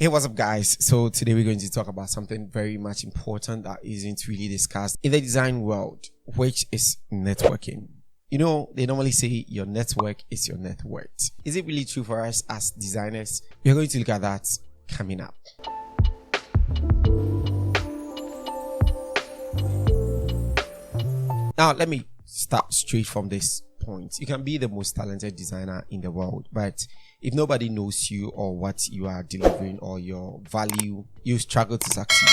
Hey, what's up guys? So today we're going to talk about something very much important that isn't really discussed in the design world, which is networking. You know, they normally say your network is your net worth. Is it really true for us as designers? We're going to look at that coming up. Now, let me start straight from this point. You can be the most talented designer in the world, but if nobody knows you or what you are delivering or your value, you struggle to succeed.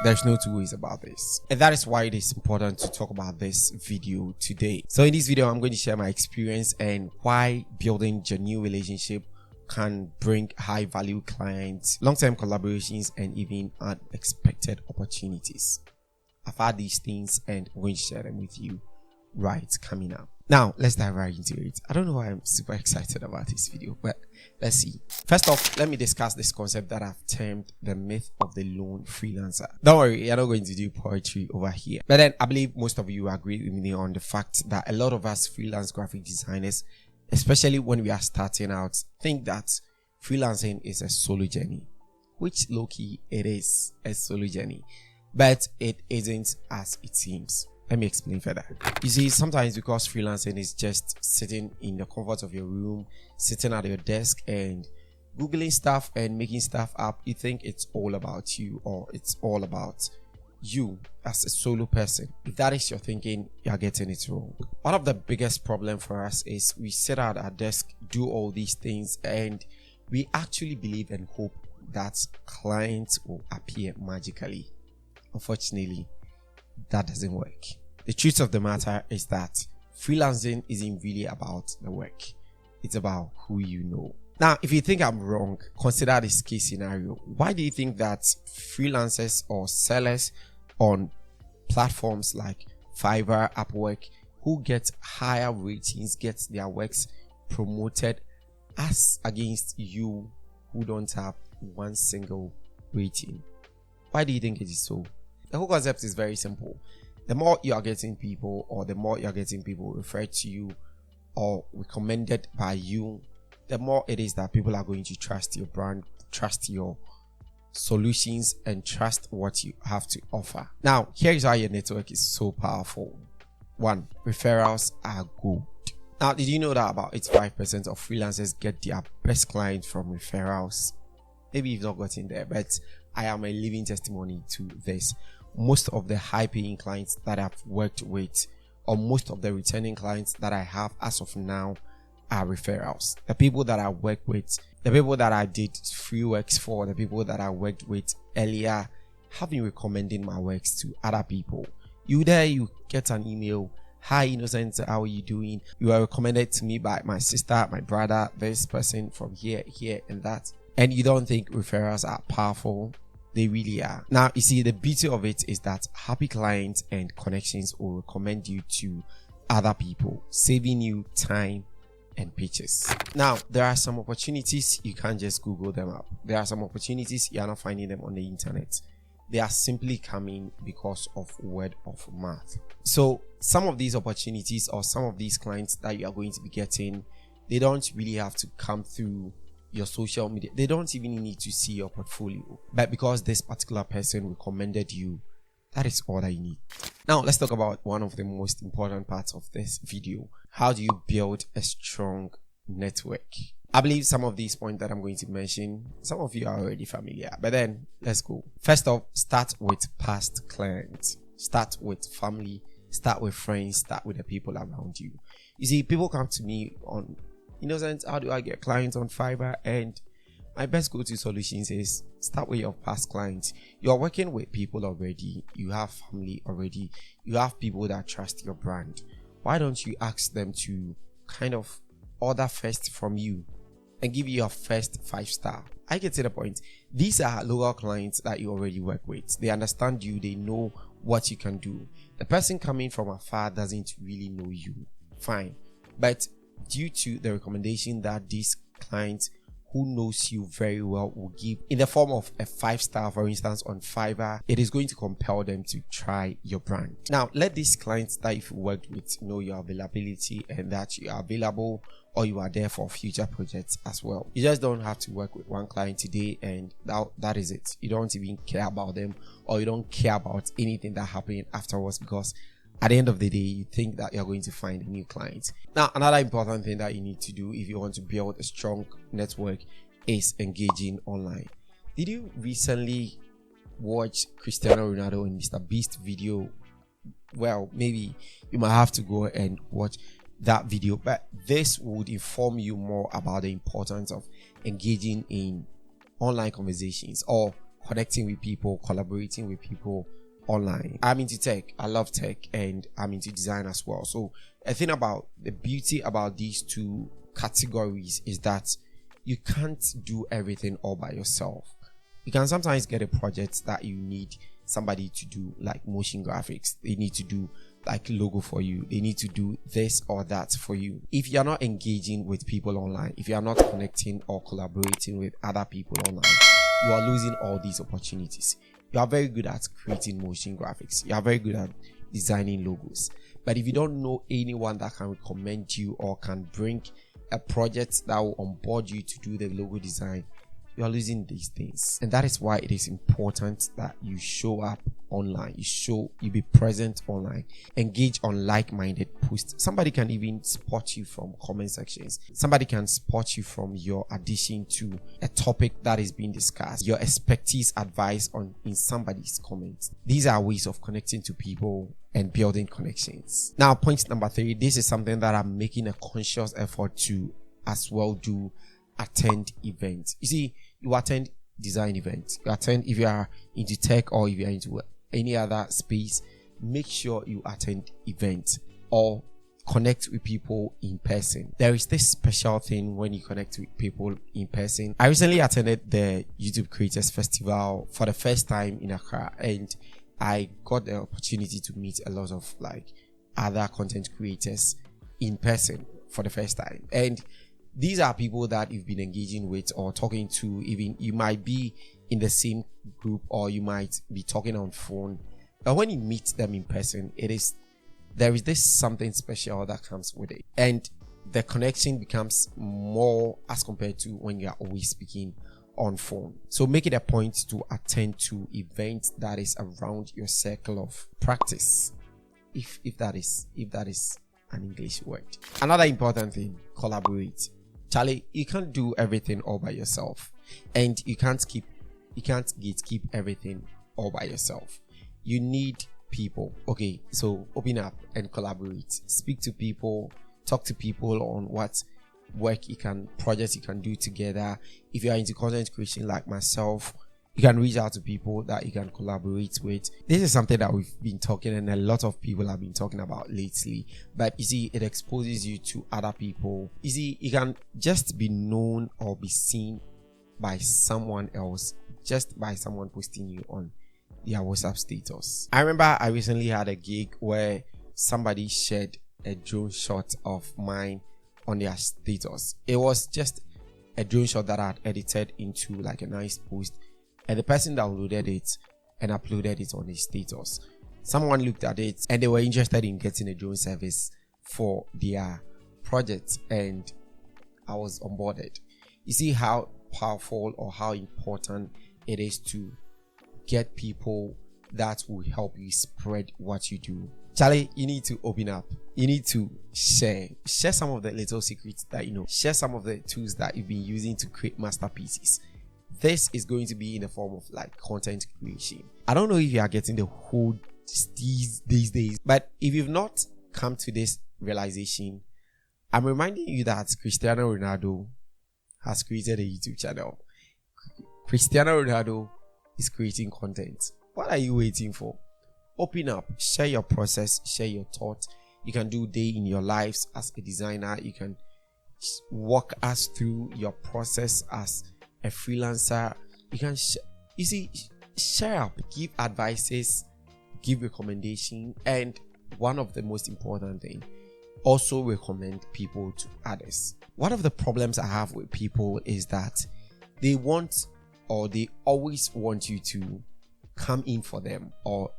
There's no two ways about this. And that is why it is important to talk about this video today. So in this video, I'm going to share my experience and why building genuine relationship can bring high value clients, long-term collaborations, and even unexpected opportunities. I've had these things and I'm going to share them with you right coming up. Now, let's dive right into it. I don't know why I'm super excited about this video, but let's see. First off, let me discuss this concept that I've termed the myth of the lone freelancer. Don't worry, you're not going to do poetry over here. But then I believe most of you agree with me on the fact that a lot of us freelance graphic designers, especially when we are starting out, think that freelancing is a solo journey, which low-key it is a solo journey, but it isn't as it seems. Let me explain further. You see, sometimes because freelancing is just sitting in the comfort of your room, sitting at your desk and Googling stuff and making stuff up, you think it's all about you or it's all about you as a solo person. If that is your thinking, you're getting it wrong. One of the biggest problems for us is we sit at our desk, do all these things, and we actually believe and hope that clients will appear magically. Unfortunately, that doesn't work. The truth of the matter is that freelancing isn't really about the work. It's about who you know. Now, if you think I'm wrong, consider this case scenario. Why do you think that freelancers or sellers on platforms like Fiverr, Upwork, who get higher ratings, get their works promoted as against you who don't have one single rating? Why do you think it is so? The whole concept is very simple. The more you are getting people, or the more you are getting people referred to you or recommended by you, the more it is that people are going to trust your brand, trust your solutions, and trust what you have to offer. Now, here is how your network is so powerful. 1. Referrals are good. Now, did you know that about 85% of freelancers get their best clients from referrals? Maybe you've not gotten there, but I am a living testimony to this. Most of the high paying clients that I've worked with, or most of the returning clients that I have as of now, are referrals. The people that I work with, the people that I did free works for, the people that I worked with earlier have been recommending my works to other people. You get an email, "Hi Innocent, how are you doing? You are recommended to me by my sister, my brother, this person from here, and that." And you don't think referrals are powerful? They really are. Now, you see, the beauty of it is that happy clients and connections will recommend you to other people, saving you time and pitches. Now, there are some opportunities you can't just Google them up. There are some opportunities you are not finding them on the internet. They are simply coming because of word of mouth. So some of these opportunities or some of these clients that you are going to be getting, they don't really have to come through your social media. They don't even need to see your portfolio, but because this particular person recommended you, that is all that you need. Now, let's talk about one of the most important parts of this video. How do you build a strong network? I believe some of these points that I'm going to mention, some of you are already familiar, but then let's go. First off, start with past clients, start with family, start with friends, start with the people around you. You see, people come to me on Innocent, how do I get clients on Fiverr? And my best go-to solutions is start with your past clients. You're working with people already. You have family already. You have people that trust your brand. Why don't you ask them to kind of order first from you and give you your first 5-star? I get to the point. These are local clients that you already work with. They understand you. They know what you can do. The person coming from afar doesn't really know you. Fine. But due to the recommendation that these clients who knows you very well will give in the form of a 5-star, for instance, on Fiverr, it is going to compel them to try your brand. Now, let these clients that you've worked with know your availability and that you are available or you are there for future projects as well. You just don't have to work with one client today and that is it. You don't even care about them, or you don't care about anything that happened afterwards, because at the end of the day, you think that you're going to find a new client. Now, another important thing that you need to do if you want to build a strong network is engaging online. Did you recently watch Cristiano Ronaldo and Mr. Beast video? Well, maybe you might have to go and watch that video, but this would inform you more about the importance of engaging in online conversations or connecting with people, collaborating with people online. I'm into tech. I love tech, and I'm into design as well. So I think about the beauty about these two categories is that you can't do everything all by yourself. You can sometimes get a project that you need somebody to do, like motion graphics. They need to do like logo for you. They need to do this or that for you. If you're not engaging with people online, if you're not connecting or collaborating with other people online, you are losing all these opportunities. You are very good at creating motion graphics. You are very good at designing logos. But if you don't know anyone that can recommend you or can bring a project that will onboard you to do the logo design, you are losing these things. And that is why it is important that you show up online. You be present online. Engage on like-minded posts. Somebody can even spot you from comment sections. Somebody can spot you from your addition to a topic that is being discussed. Your expertise advice in somebody's comments. These are ways of connecting to people and building connections. Now, point number 3. This is something that I'm making a conscious effort to as well do. Attend events. You see, you attend design events. You attend, if you are into tech or if you are into any other space, make sure you attend events or connect with people in person. There is this special thing when you connect with people in person. I recently attended the YouTube Creators Festival for the first time in Accra, and I got the opportunity to meet a lot of like other content creators in person for the first time. And these are people that you've been engaging with or talking to. Even you might be in the same group or you might be talking on phone. But when you meet them in person, there is this something special that comes with it. And the connection becomes more as compared to when you are always speaking on phone. So make it a point to attend to events that is around your circle of practice. If that is an English word. Another important thing, collaborate. Charlie, you can't do everything all by yourself, and you can't gatekeep everything all by yourself. You need people. Okay, so open up and collaborate. Speak to people, talk to people on what projects you can do together. If you are into content creation like myself, you can reach out to people that you can collaborate with. This is something that we've been talking and a lot of people have been talking about lately. But you see, it exposes you to other people. You see, you can just be known or be seen by someone else just by someone posting you on their WhatsApp status. I remember I recently had a gig where somebody shared a drone shot of mine on their status. It was just a drone shot that I had edited into like a nice post. And the person downloaded it and uploaded it on his status. Someone looked at it and they were interested in getting a drone service for their project, and I was onboarded. You see how powerful or how important it is to get people that will help you spread what you do. Charlie, you need to open up. You need to share some of the little secrets that you know. Share some of the tools that you've been using to create masterpieces. This is going to be in the form of like content creation. I don't know if you are getting the whole these days, but if you've not come to this realization, I'm reminding you that Cristiano Ronaldo has created a YouTube channel. Cristiano Ronaldo is creating content. What are you waiting for? Open up, share your process, share your thoughts. You can do day in your lives as a designer. You can walk us through your process as a freelancer. You can share up, give advices, give recommendation, and one of the most important thing, also recommend people to others. One of the problems I have with people is that they always want you to come in for them, or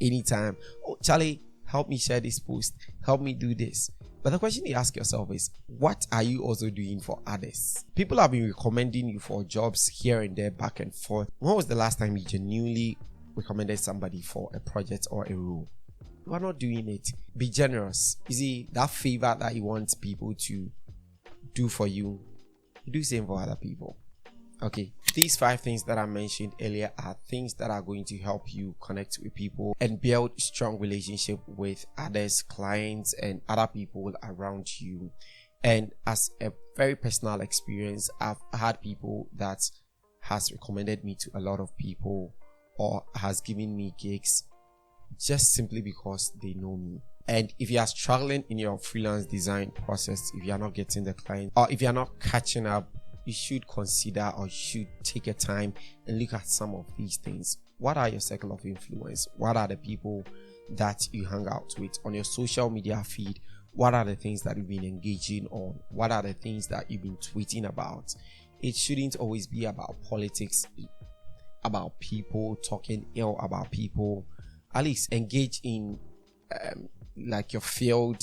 anytime, oh Charlie, help me share this post, help me do this. But the question you ask yourself is, what are you also doing for others? People have been recommending you for jobs here and there, back and forth. When was the last time you genuinely recommended somebody for a project or a role? You are not doing it. Be generous. You see, that favor that you want people to do for you, you do the same for other people. Okay, these 5 things that I mentioned earlier are things that are going to help you connect with people and build strong relationship with others, clients, and other people around you. And as a very personal experience, I've had people that has recommended me to a lot of people or has given me gigs just simply because they know me. And if you are struggling in your freelance design process, if you are not getting the client or if you are not catching up, you should consider or you should take a time and look at some of these things. What are your circle of influence? What are the people that you hang out with on your social media feed? What are the things that you've been engaging on? What are the things that you've been tweeting about? It shouldn't always be about politics, about people talking ill about people. At least engage in like your field,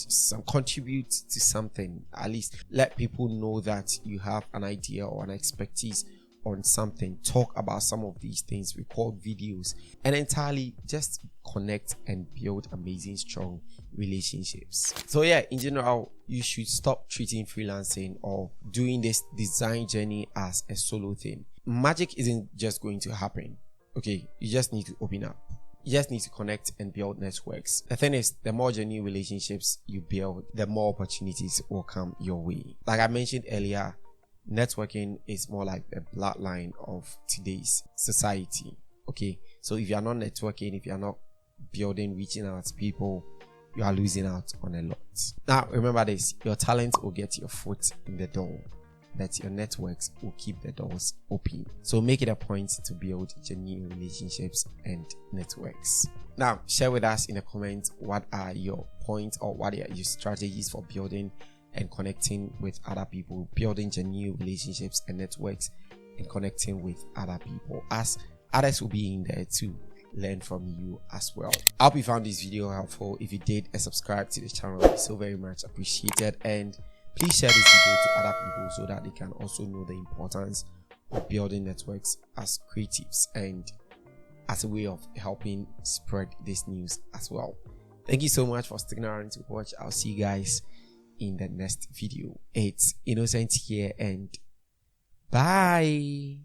contribute to something. At least let people know that you have an idea or an expertise on something. Talk about some of these things, record videos, and entirely just connect and build amazing, strong relationships. So yeah, in general, you should stop treating freelancing or doing this design journey as a solo thing. Magic isn't just going to happen. Okay, you just need to open up. You just need to connect and build networks. The thing is, the more genuine relationships you build, the more opportunities will come your way. Like I mentioned earlier, networking is more like the bloodline of today's society. Okay, so if you are not networking, if you are not building, reaching out to people, you are losing out on a lot. Now, remember this, your talent will get your foot in the door, but your networks will keep the doors open. So make it a point to build genuine relationships and networks. Now, share with us in the comments what are your points or what are your strategies for building and connecting with other people, building genuine relationships and networks and connecting with other people, as others will be in there to learn from you as well. I hope you found this video helpful. If you did, subscribe to the channel, it'd be so very much appreciated. And please share this video to other people so that they can also know the importance of building networks as creatives and as a way of helping spread this news as well. Thank you so much for sticking around to watch. I'll see you guys in the next video. It's Innocent here and bye.